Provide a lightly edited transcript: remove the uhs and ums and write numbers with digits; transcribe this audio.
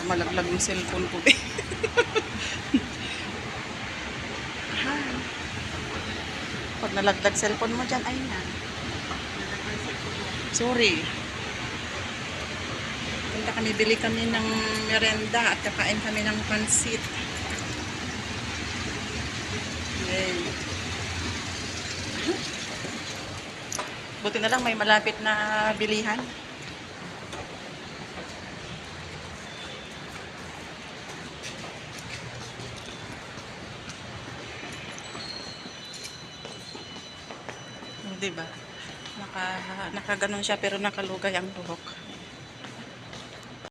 Malaglag yung cellphone ko. Pag nalaglag cellphone mo dyan, ayun na. Sorry. Punta kami, bili kami ng merenda at kakain kami ng pansit. Yay. Buti na lang may malapit na bilihan. Diba? Nakaganon siya pero nakalugay ang buhok.